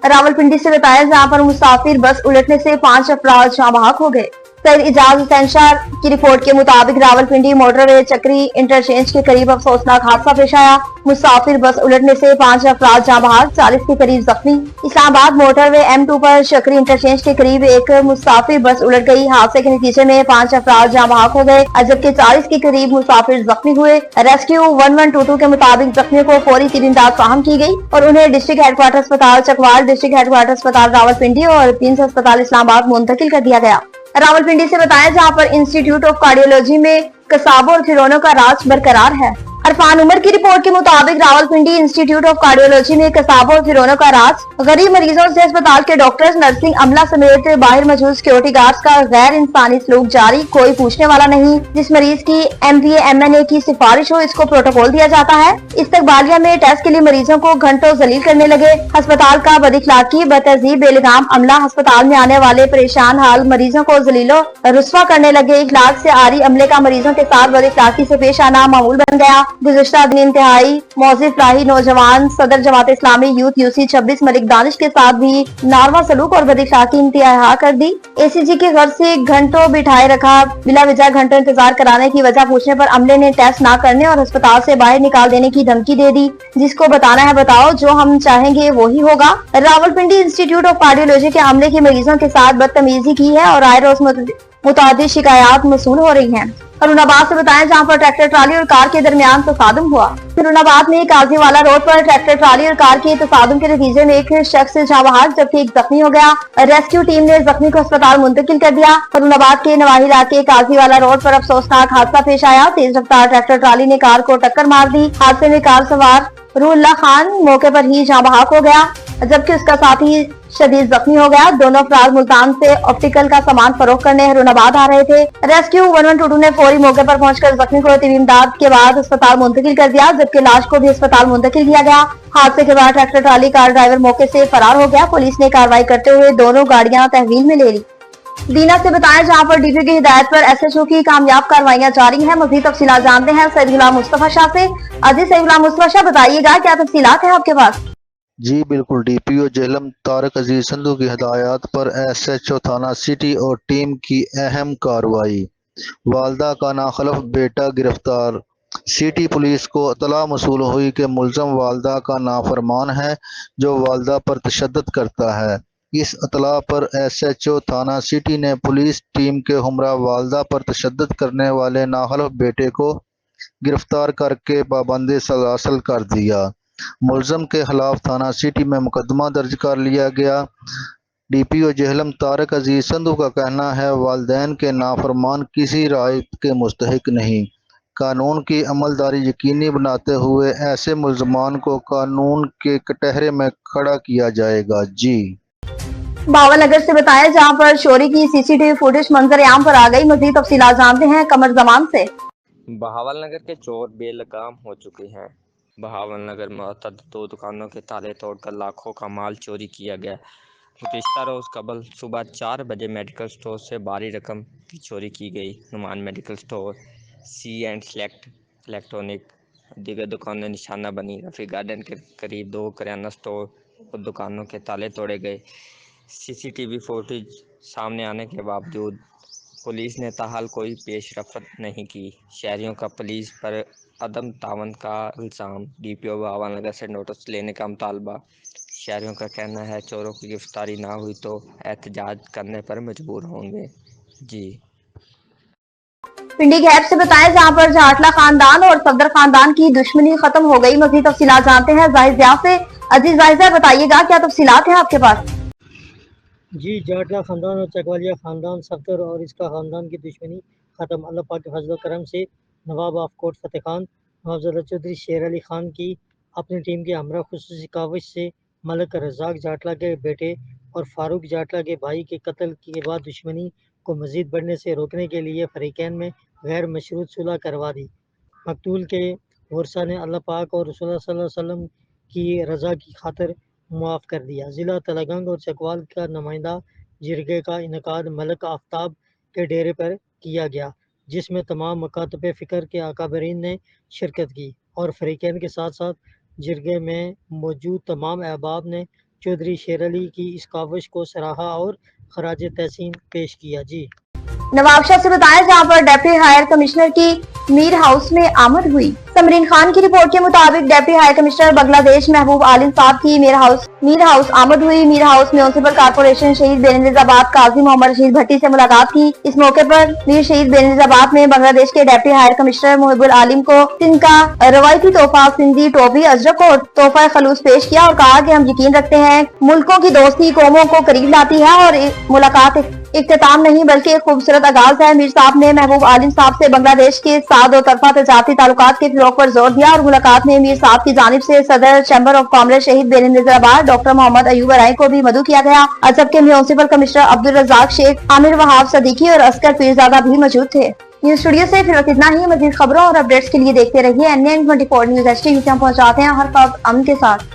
रावलपिंडी से बताया जहां पर मुसाफिर बस उलटने से 5 अफराद जहाँ बहक हो गए। सैयद इजाज हुसैन शाह की रिपोर्ट के मुताबिक रावलपिंडी मोटरवे चक्री इंटरचेंज के करीब अफसोसनाक हादसा पेश आया। मुसाफिर बस उलटने से 5 अफराद जहाँ बहक, 40 के करीब जख्मी। इस्लामाबाद मोटरवे M2 पर चक्री इंटरचेंज के करीब एक मुसाफिर बस उलट गई। हादसे के नतीजे में 5 अफराद जहाँ बहक हो गए, जबकि 40 के करीब मुसाफिर जख्मी हुए। रेस्क्यू 1122 के मुताबिक जख्मियों को फौरी तीन इमदाद फराहम की गई और उन्हें डिस्ट्रिक्ट हेडक्वार्टर अस्पताल चकवाल, डिस्ट्रिक्ट हेडक्वार्टर अस्पताल रावलपिंडी और प्रिंस अस्पताल इस्लामाबाद मुंतकिल कर दिया गया। रावलपिंडी से बताया जहां पर इंस्टीट्यूट ऑफ कार्डियोलॉजी में कसाबों और खिलौनों का राज बरकरार है। अरफान उमर की रिपोर्ट के मुताबिक रावलपिंडी इंस्टीट्यूट ऑफ कार्डियोलॉजी में कसाबों और खिलौनों का राज, गरीब मरीजों से अस्पताल के डॉक्टर्स, नर्सिंग अमला समेत बाहर मौजूद सिक्योरिटी गार्ड्स का गैर इंसानी सलूक जारी, कोई पूछने वाला नहीं। जिस मरीज की MBA MNA की सिफारिश हो, इसको प्रोटोकॉल दिया जाता है। इस्तकबालिया में टेस्ट के लिए मरीजों को घंटों जलील करने लगे। अस्पताल का बदइखलाकी, बतहजीब, बेलगाम अमला अस्पताल में आने वाले परेशान हाल मरीजों को जलीलो रुस्वा करने लगे। इखलाक से आरी अमले का मरीजों के साथ बदइखलाकी से पेश आना मामूल बन गया। गुज़िश्ता दिन इंतहाई मौजिफ राही नौजवान सदर जमात इस्लामी यूथ UC 26 मलिक दानिश के साथ भी नारवा सलूक और बदइखलाकी इंतहा कर दी। ACG के घर से घंटों बिठाए रखा, बिला वजह घंटों इंतजार कराने की वजह पूछने पर अमले ने टेस्ट न करने और अस्पताल से बाहर निकाल देने की धमकी दे दी। जिसको बताना है बताओ, जो हम चाहेंगे वही होगा। रावलपिंडी इंस्टीट्यूट ऑफ कार्डियोलॉजी के अमले के मरीजों के साथ बदतमीजी की है और आए रोज मुतादिद शिकायत मसूल हो रही हैं। अरुणाबाद से बताएं जहां पर ट्रैक्टर ट्राली और कार के दरमियान तसादुम हुआ। अरुणाबाद में काजीवाला रोड पर ट्रैक्टर ट्राली और कार के तसादुम के नतीजे में एक शख्स जहाँ बहक जबकि एक जख्मी हो गया। रेस्क्यू टीम ने जख्मी को अस्पताल मुंतकिल कर दिया। अरुणाबाद के नवाही इलाके काजीवाला रोड पर अफसोसनाक हादसा पेश आया। तेज रफ्तार ट्रैक्टर ट्राली ने कार को टक्कर मार दी। हादसे में कार सवार रूहुल्लाह खान मौके पर ही जहाँ बहक हो गया, जबकि उसका साथी शदीद जख्मी हो गया। दोनों अफराद मुल्तान से ऑप्टिकल का सामान फरोख्त करने अरुणाबाद आ रहे थे। रेस्क्यू 1122 ने फौरी मौके पर पहुंचकर जख्मी को तीन इमदाद के बाद अस्पताल मुंतकिल कर दिया, जबकि लाश को भी अस्पताल मुंतकिल किया गया। हादसे के बाद ट्रैक्टर ट्राली कार ड्राइवर मौके से फरार हो गया। पुलिस ने कार्रवाई करते हुए दोनों गाड़ियां तहवील में ले ली। दीना से बताया जहां पर DPO की हिदायत पर SHO की कामयाब कार्रवाइयां जारी हैं। मज़ीद तफसीलात जानते हैं सैयद गुलाम मुस्तफा शाह से। अजीज सैयद गुलाम मुस्तफा शाह, बताइएगा क्या तफसीलात है आपके पास? जी बिल्कुल, DPO जेहलम तारक अजीज संधू की हिदायत पर SHO थाना सिटी और टीम की अहम कार्रवाई। वालदा का नाखलफ बेटा गिरफ्तार। सिटी पुलिस को इत्तला मसूल हुई कि मुलजम वालदा का नाफरमान है जो वालदा पर तशद्दुद करता है। इस इत्तला पर SHO थाना सिटी ने पुलिस टीम के हमरा वालदा पर तशद्दुद करने वाले नाखलफ बेटे को गिरफ्तार करके पाबंदी सलासल कर दिया। मुलजम के खिलाफ थाना सिटी में मुकदमा दर्ज कर लिया गया। DPO जेहलम तारक अजीज संधू का कहना है वालिदैन के नाफरमान किसी रायत के मुस्तहिक नहीं। कानून की अमलदारी यकीनी बनाते हुए ऐसे मुलजमान को कानून के कटहरे में खड़ा किया जाएगा। जी भावलनगर से बताया जहां पर चोरी की CCTV फुटेज मंजर आम पर आ गई। मजीद तफसीलात जानते हैं कमर जमान से। बहावलनगर के चोर बेलगाम हो चुके हैं। बहावलनगर में दो दुकानों के ताले तोड़कर लाखों का माल चोरी किया गया। गुज़िश्ता रोज़ कबल सुबह 4 बजे मेडिकल स्टोर से भारी रकम की चोरी की गई। Numan medical store, C&, select electronic दीगर दुकानें निशाना बनी। रफ़ी गार्डन के करीब 2 किराना स्टोर और दुकानों के ताले तोड़े गए। CCTV फुटेज सामने आने के बावजूद पुलिस ने ताहाल कोई पेशरफ्त नहीं की। शहरियों का पुलिस पर अदम तावन का इल्ज़ाम। DPO भावलनगर से नोटिस लेने का मुतालबा। शहरियों का कहना है चोरों की गिरफ्तारी ना हुई तो एहतजाज करने पर मजबूर होंगे। जी पिंडी गैप से बताएं जहां पर जाटला खानदान और सफदर खानदान की दुश्मनी खत्म हो गई। मजीद तफसीलात जानते हैं जाहिद ज़िया से। अजीज जाहिद, बताइएगा क्या तफसीलात है आपके पास? जी, जाटला ख़ानदान और चकवालिया ख़ानदान, सफदर और इसका ख़ानदान की दुश्मनी ख़त्म। अल्लाह पाक के फजल करम से नवाब ऑफ कोट फ़तेह खान नवाबज़ादा चौधरी शेर अली ख़ान की अपनी टीम के हमरा खुसूसी काविश से मलिक रज़ाक जाटला के बेटे और फ़ारूक जाटला के भाई के कत्ल के बाद दुश्मनी को मज़ीद बढ़ने से रोकने के लिए फ़रीक़ैन में गैर मशरूत सुलह करवा दी। मकतूल के वर्सा ने अल्लाह पाक और रसूलुल्लाह सल्लल्लाहु अलैहि वसल्लम की रज़ा की खातिर मुआफ़ कर दिया। ज़िला तलगंग और चकवाल का नुमाइंदा जिरगे का इनकाद मलिक आफ्ताब के डेरे पर किया गया, जिसमें तमाम मकातब फ़िक्र के अकाबरीन ने शिरकत की और फ़रीक़ैन के साथ साथ जिरगे में मौजूद तमाम अहबाब ने चौधरी शेर अली की इस काविश को सराहा और खराज तहसीन पेश किया। जी नवाबशाह से बताया जहां पर डेप्यूटी हायर कमिश्नर की मीर हाउस में आमद हुई। समरीन खान की रिपोर्ट के मुताबिक डेप्यूटी हायर कमिश्नर बांग्लादेश महबूब आलिम साहब की मीर हाउस आमद हुई। मीर हाउस म्यूनिसिपल कारपोरेशन शहीद बेनज़ीराबाद काजी मोहम्मद रशीद भट्टी से मुलाकात की। इस मौके पर मीर शहीद बेनज़ीराबाद में बांग्लादेश के डेप्यूटी हायर कमिश्नर मुहिबुल आलिम को सिंध का रवायती तोहफा सिंधी टोपी अजरक और तोहफा खलूस पेश किया और कहा कि हम यकीन रखते हैं मुल्कों की दोस्ती कौमों को करीब लाती है और मुलाकात इख्तिताम नहीं बल्कि एक खूबसूरत आगाज है। मीर साहब ने महबूब आलिम साहब से बांग्लादेश के साथ दो तरफा तजारती ताल्लुकात के फिरोग पर जोर दिया और मुलाकात में मीर साहब की जानिब से सदर चैम्बर ऑफ कॉमर्स शहीद बेनज़ीराबाद डॉक्टर मोहम्मद अयूब अराई को भी मदऊ किया गया। अजब के म्यूनिसिपल कमिश्नर अब्दुल रज़ाक शेख, आमिर वहाब सदीकी और अस्कर पीरजादा भी मौजूद थे। न्यूज स्टूडियो से फिर इतना ही। मजीद खबरों और अपडेट्स के लिए देखते रहिए NN24 न्यूज HD। हम पहुंचाते हैं हर वक्त अमन के साथ।